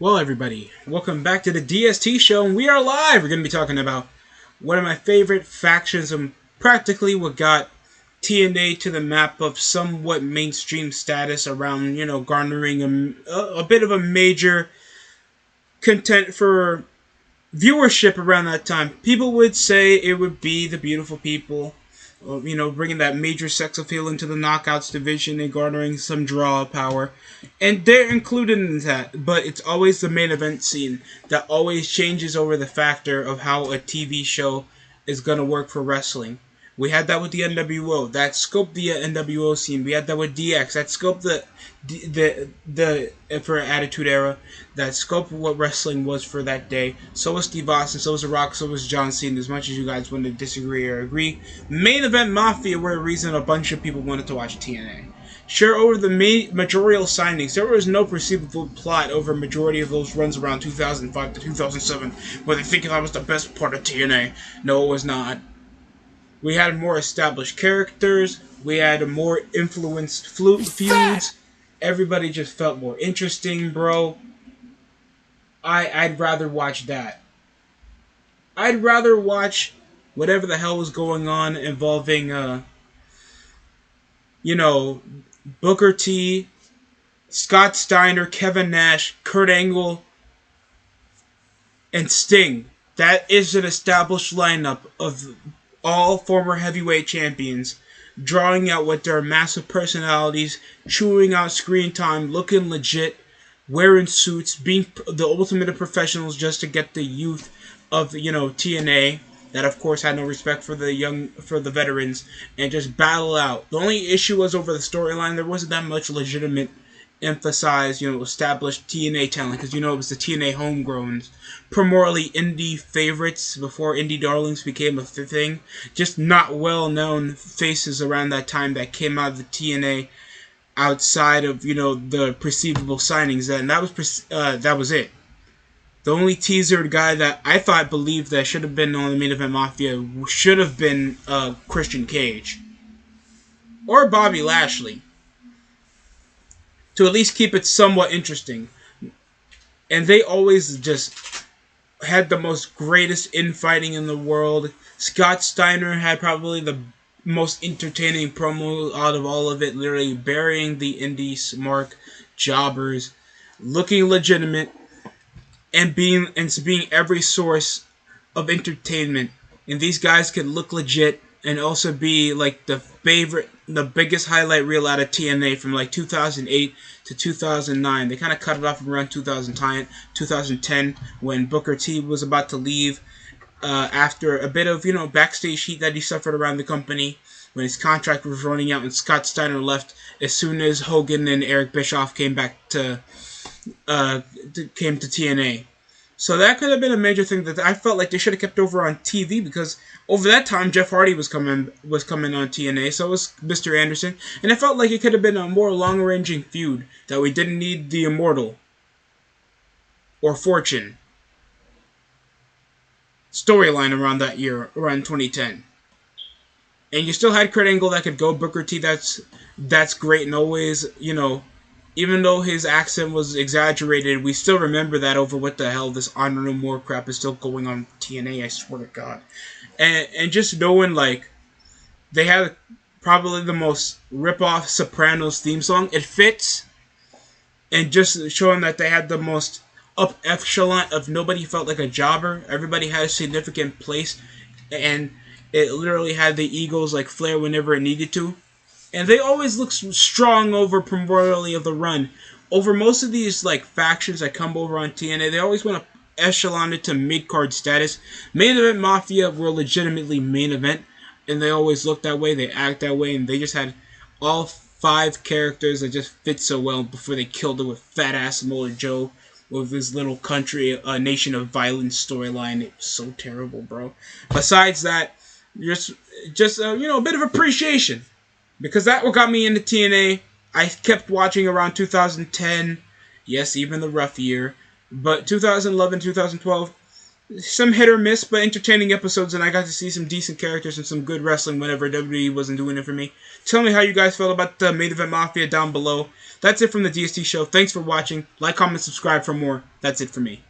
Well, everybody, welcome back to the DST show, and we are live. We're going to be talking about one of my favorite factions and practically what got TNA to the map of somewhat mainstream status around, garnering a bit of a major content for viewership around that time. People would say it would be the beautiful people, bringing that major sex appeal into the knockouts division and garnering some draw power. And they're included in that, but it's always the main event scene that always changes over the factor of how a TV show is going to work for wrestling. We had that with the NWO. That scoped the NWO scene. We had that with DX. That scoped the for Attitude Era. That scoped what wrestling was for that day. So was Steve Austin. So was The Rock. So was John Cena. As much as you guys want to disagree or agree, Main Event Mafia were a reason a bunch of people wanted to watch TNA. Sure, over the majorial signings, there was no perceivable plot over a majority of those runs around 2005 to 2007, where they think that was the best part of TNA. No, it was not. We had more established characters. We had more influenced feuds. Everybody just felt more interesting, bro. I'd rather watch that. I'd rather watch whatever the hell was going on involving, you know, Booker T, Scott Steiner, Kevin Nash, Kurt Angle, and Sting. That is an established lineup of all former heavyweight champions, drawing out with their massive personalities, chewing out screen time, looking legit, wearing suits, being the ultimate of professionals just to get the youth of TNA that of course had no respect for the veterans and just battle out. The only issue was over the storyline. There wasn't that much legitimate emphasize, established TNA talent because it was the TNA homegrowns, primarily indie favorites before indie darlings became a thing. Just not well known faces around that time that came out of the TNA outside of the perceivable signings, and that was it. The only teasered guy that I thought believed that should have been on the Main Event Mafia should have been Christian Cage or Bobby Lashley, to at least keep it somewhat interesting. And they always just had the most greatest infighting in the world. Scott Steiner had probably the most entertaining promo out of all of it, literally burying the indie mark jobbers, looking legitimate, and being every source of entertainment. And these guys could look legit and also be like the biggest highlight reel out of TNA from like 2008 to 2009. They kind of cut it off around 2010 when Booker T was about to leave after a bit of backstage heat that he suffered around the company when his contract was running out, and Scott Steiner left as soon as Hogan and Eric Bischoff came to TNA. So that could have been a major thing that I felt like they should have kept over on TV, because over that time Jeff Hardy was coming on TNA, so was Mr. Anderson, and I felt like it could have been a more long-ranging feud that we didn't need the Immortal or Fortune storyline around that year, around 2010. And you still had Kurt Angle that could go. Booker T, that's great, and always, even though his accent was exaggerated, we still remember that over what the hell this Honor No More crap is still going on TNA, I swear to God. And just knowing, like, they have probably the most rip-off Sopranos theme song. It fits. And just showing that they had the most up echelon of nobody felt like a jobber. Everybody had a significant place. And it literally had the Eagles, like, flare whenever it needed to. And they always look strong over primarily of the run. Over most of these like factions that come over on TNA, they always want to echelon it to mid-card status. Main Event Mafia were legitimately main event, and they always look that way, they act that way, and they just had all 5 characters that just fit so well before they killed it with Fat-Ass Samoa Joe with his little country, Nation of Violence storyline. It was so terrible, bro. Besides that, just a bit of appreciation. Because that what got me into TNA. I kept watching around 2010. Yes, even the rough year. But 2011, 2012, Some hit or miss, but entertaining episodes, and I got to see some decent characters and some good wrestling whenever WWE wasn't doing it for me. Tell me how you guys felt about the Main Event Mafia down below. That's it from the DST show. Thanks for watching. Like, comment, subscribe for more. That's it for me.